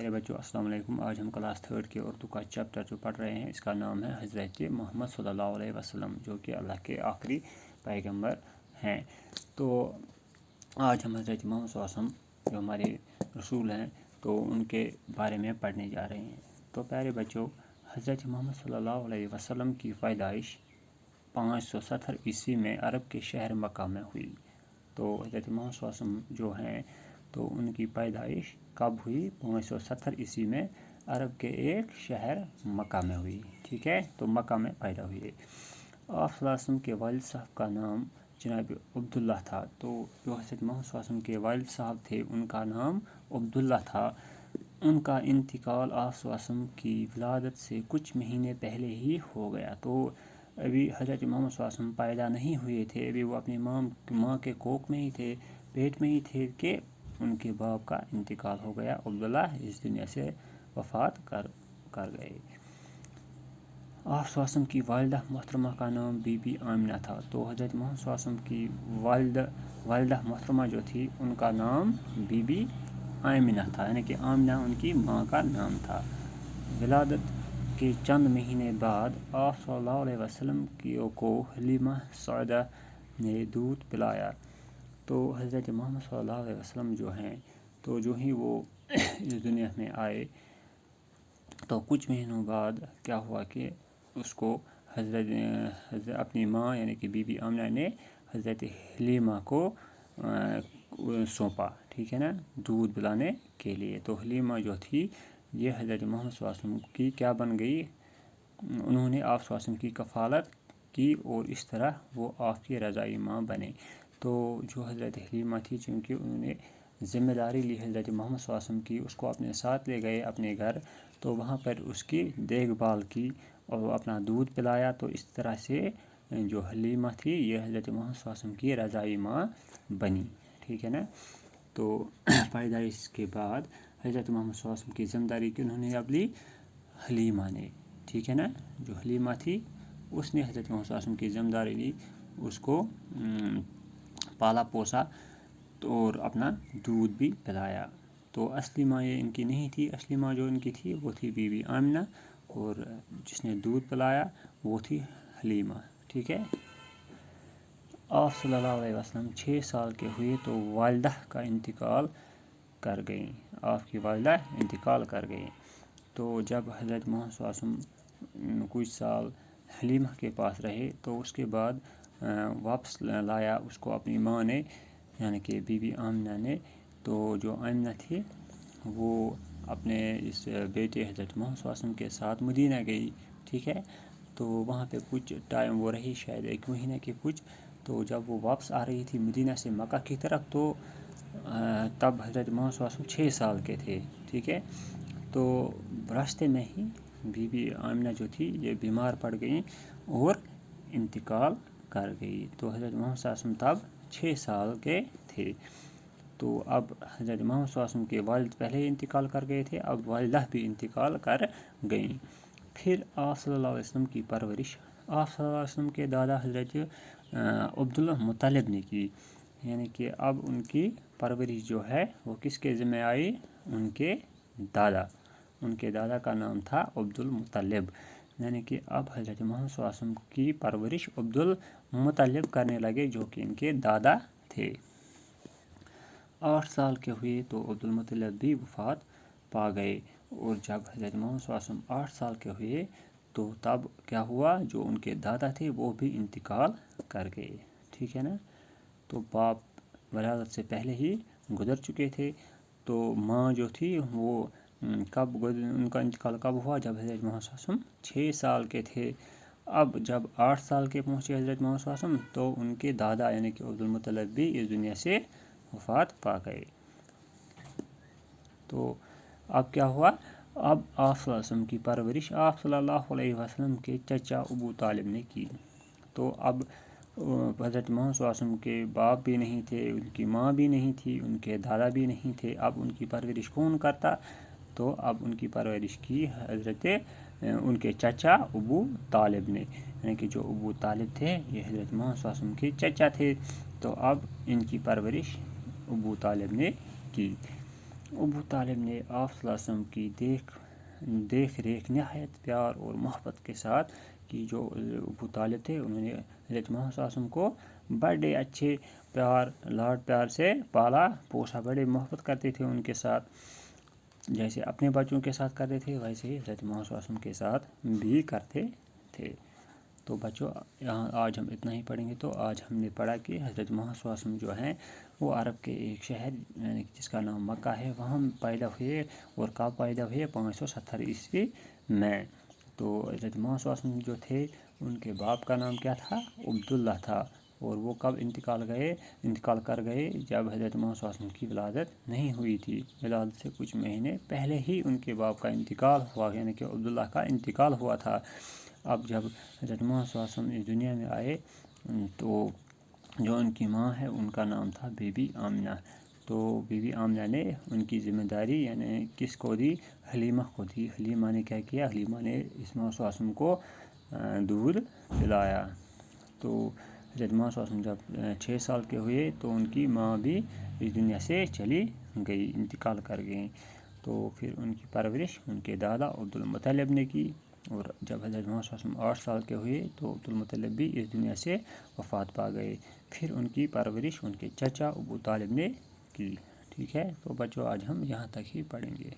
پیارے بچوں السلام علیکم۔ آج ہم کلاس 3 کے اردو کا چیپٹر جو پڑھ رہے ہیں اس کا نام ہے حضرت محمد صلی اللہ علیہ وسلم، جو کہ اللہ کے آخری پیغمبر ہیں۔ تو آج ہم حضرت محمد صلی اللہ علیہ وسلم جو ہمارے رسول ہیں تو ان کے بارے میں پڑھنے جا رہے ہیں۔ تو پیارے بچوں، حضرت محمد صلی اللہ علیہ وسلم کی پیدائش 570 عیسوی میں عرب کے شہر مکہ میں ہوئی۔ تو حضرت محمد صلی اللہ علیہ وسلم جو ہیں تو ان کی پیدائش کب ہوئی؟ 570 عیسوی میں عرب کے ایک شہر مکہ میں ہوئی، ٹھیک ہے؟ تو مکہ میں پیدا ہوئی۔ آپ صلی اللہ علیہ وسلم کے والد صاحب کا نام جناب عبداللہ تھا۔ تو جو حضرت محمد صلی اللہ علیہ وسلم کے والد صاحب تھے ان کا نام عبداللہ تھا۔ ان کا انتقال آپ صلی اللہ علیہ وسلم کی ولادت سے کچھ مہینے پہلے ہی ہو گیا۔ تو ابھی حضرت محمد صلی اللہ علیہ وسلم پیدا نہیں ہوئے تھے، ابھی وہ اپنی ماں کے کوکھ میں ہی تھے، پیٹ میں ہی تھے کہ ان کے باپ کا انتقال ہو گیا۔ عبداللہ اس دنیا سے وفات کر گئے۔ آپ صلی اللہ علیہ وسلم کی والدہ محترمہ کا نام بی بی آمنہ تھا۔ تو حضرت محمد صلی اللہ علیہ وسلم کی والدہ محترمہ جو تھی ان کا نام بی بی آمنہ تھا، یعنی کہ آمنہ ان کی ماں کا نام تھا۔ ولادت کے چند مہینے بعد آپ صلی اللہ علیہ وسلم کو حلیمہ سعدیہ نے دودھ پلایا۔ تو حضرت محمد صلی اللہ علیہ وسلم جو ہیں تو جو ہی وہ اس دنیا میں آئے تو کچھ مہینوں بعد کیا ہوا کہ اس کو حضرت اپنی ماں یعنی کہ بی بی آمنہ نے حضرت حلیمہ کو سونپا، ٹھیک ہے نا، دودھ پلانے کے لیے۔ تو حلیمہ جو تھی یہ حضرت محمد صلی اللہ علیہ وسلم کی کیا بن گئی؟ انہوں نے آپ صلی اللہ علیہ وسلم کی کفالت کی اور اس طرح وہ آپ کی رضائی ماں بنے۔ تو جو حضرت حلیمہ تھی چونکہ انہوں نے ذمہ داری لی حضرت محمد صلی اللہ علیہ وسلم کی، اس کو اپنے ساتھ لے گئے اپنے گھر، تو وہاں پر اس کی دیکھ بھال کی اور اپنا دودھ پلایا۔ تو اس طرح سے جو حلیمہ تھی یہ حضرت محمد صلی اللہ علیہ وسلم کی رضائی ماں بنی، ٹھیک ہے نا۔ تو پیدائش کے بعد حضرت محمد صلی اللہ علیہ وسلم کی ذمہ داری کی انہوں نے اب لی حلیمہ نے، ٹھیک ہے نا۔ جو حلیمہ تھی اس نے حضرت محمد صلی اللہ علیہ وسلم کی ذمہ داری لی، اس کو پالا پوسا اور اپنا دودھ بھی پلایا۔ تو اصلی ماں یہ ان کی نہیں تھی، اصلی ماں جو ان کی تھی وہ تھی بی بی آمنہ، اور جس نے دودھ پلایا وہ تھی حلیمہ، ٹھیک ہے۔ آپ صلی اللہ علیہ وسلم 6 سال کے ہوئے تو والدہ کا انتقال کر گئیں، آپ کی والدہ انتقال کر گئیں۔ تو جب حضرت محمد صلی اللہ علیہ وسلم کچھ سال حلیمہ کے پاس رہے تو اس کے بعد واپس لایا اس کو اپنی ماں نے یعنی کہ بی بی آمنہ نے۔ تو جو آمنہ تھی وہ اپنے اس بیٹے حضرت محمد صلی اللہ علیہ وسلم کے ساتھ مدینہ گئی، ٹھیک ہے۔ تو وہاں پہ کچھ ٹائم وہ رہی، شاید 1 مہینہ کے کچھ۔ تو جب وہ واپس آ رہی تھی مدینہ سے مکہ کی طرف تو تب حضرت محمد صلی اللہ علیہ وسلم 6 سال کے تھے، ٹھیک ہے۔ تو راستے میں ہی بی بی آمنہ جو تھی یہ بیمار پڑ گئیں اور انتقال کر گئی۔ تو حضرت محمد صلی اللہ علیہ وسلم تب 6 سال کے تھے۔ تو اب حضرت محمد صلی اللہ علیہ وسلم کے والد پہلے ہی انتقال کر گئے تھے، اب والدہ بھی انتقال کر گئیں۔ پھر آپ صلی اللہ علیہ وسلم کی پرورش آپ صلی اللہ علیہ وسلم کے دادا حضرت عبدالمطلب نے کی، یعنی کہ اب ان کی پرورش جو ہے وہ کس کے ذمہ آئی؟ ان کے دادا کا نام تھا عبدالمطلب، یعنی کہ اب حضرت محمد صلی اللہ علیہ وسلم کی پرورش عبدالمطلب کرنے لگے جو کہ ان کے دادا تھے۔ 8 سال کے ہوئے تو عبدالمطلب بھی وفات پا گئے، اور جب حضرت محمد صلی اللہ علیہ وسلم 8 سال کے ہوئے تو تب کیا ہوا؟ جو ان کے دادا تھے وہ بھی انتقال کر گئے، ٹھیک ہے نا۔ تو باپ ولادت سے پہلے ہی گزر چکے تھے۔ تو ماں جو تھی وہ ان کا انتقال کب ہوا؟ جب حضرت محمد صلی اللہ علیہ وسلم 6 سال کے تھے۔ اب جب 8 سال کے پہنچے حضرت محمد صلی اللہ علیہ وسلم تو ان کے دادا یعنی کہ عبدالمطلب بھی اس دنیا سے وفات پا گئے۔ تو اب کیا ہوا؟ اب آپ صلی اللہ علیہ وسلم کی پرورش آپ صلی اللہ علیہ وسلم کے چچا ابو طالب نے کی۔ تو اب حضرت محمد صلی اللہ علیہ وسلم کے باپ بھی نہیں تھے، ان کی ماں بھی نہیں تھی، ان کے دادا بھی نہیں تھے، اب ان کی پرورش کون کرتا؟ تو اب ان کی پرورش کی ان کے چچا ابو طالب نے، یعنی کہ جو ابو طالب تھے یہ حضرت محمد صلی اللہ علیہ وسلم کے چچا تھے۔ تو اب ان کی پرورش ابو طالب نے کی۔ ابو طالب نے آپ صلی اللہ علیہ وسلم کی دیکھ ریکھ نہایت پیار اور محبت کے ساتھ کی. جو ابو طالب تھے انہوں نے حضرت محمد صلی اللہ علیہ وسلم کو بڑے اچھے لاڈ پیار سے پالا پوسا، بڑے محبت کرتے تھے ان کے ساتھ، جیسے اپنے بچوں کے ساتھ کرتے تھے ویسے ہی حضرت محمد صلی اللہ علیہ وسلم کے ساتھ بھی کرتے تھے. تو بچوں یہاں آج ہم اتنا ہی پڑھیں گے. تو آج ہم نے پڑھا کہ حضرت محمد صلی اللہ علیہ وسلم جو ہیں وہ عرب کے ایک شہر جس کا نام مکہ ہے وہاں پیدا ہوئے، اور کب پیدا ہوئے 570 عیسوی میں. تو حضرت محمد صلی اللہ علیہ وسلم جو تھے ان کے باپ کا نام کیا تھا؟ عبداللہ تھا. اور وہ کب انتقال کر گئے؟ جب حضرت محمد صلی اللہ علیہ وسلم کی ولادت نہیں ہوئی تھی. ولادت سے کچھ مہینے پہلے ہی ان کے باپ کا انتقال ہوا، یعنی کہ عبداللہ کا انتقال ہوا تھا. اب جب حضرت محمد صلی اللہ علیہ وسلم اس دنیا میں آئے تو جو ان کی ماں ہے ان کا نام تھا بی بی آمنہ. تو بی بی آمنہ نے ان کی ذمہ داری یعنی کس کو دی؟ حلیمہ کو دی. حلیمہ نے کیا کیا؟ حلیمہ نے اس محمد صلی اللہ علیہ وسلم کو دودھ پلایا. تو حضرت محمد صلی اللہ علیہ وسلم جب 6 سال کے ہوئے تو ان کی ماں بھی اس دنیا سے چلی گئی، انتقال کر گئیں. تو پھر ان کی پرورش ان کے دادا عبدالمطلب نے کی. اور جب حضرت محمد صلی اللہ علیہ وسلم 8 سال کے ہوئے تو عبدالمطلب بھی اس دنیا سے وفات پا گئے. پھر ان کی پرورش ان کے چچا ابو طالب نے کی. ٹھیک ہے، تو بچوں آج ہم یہاں تک ہی پڑھیں گے.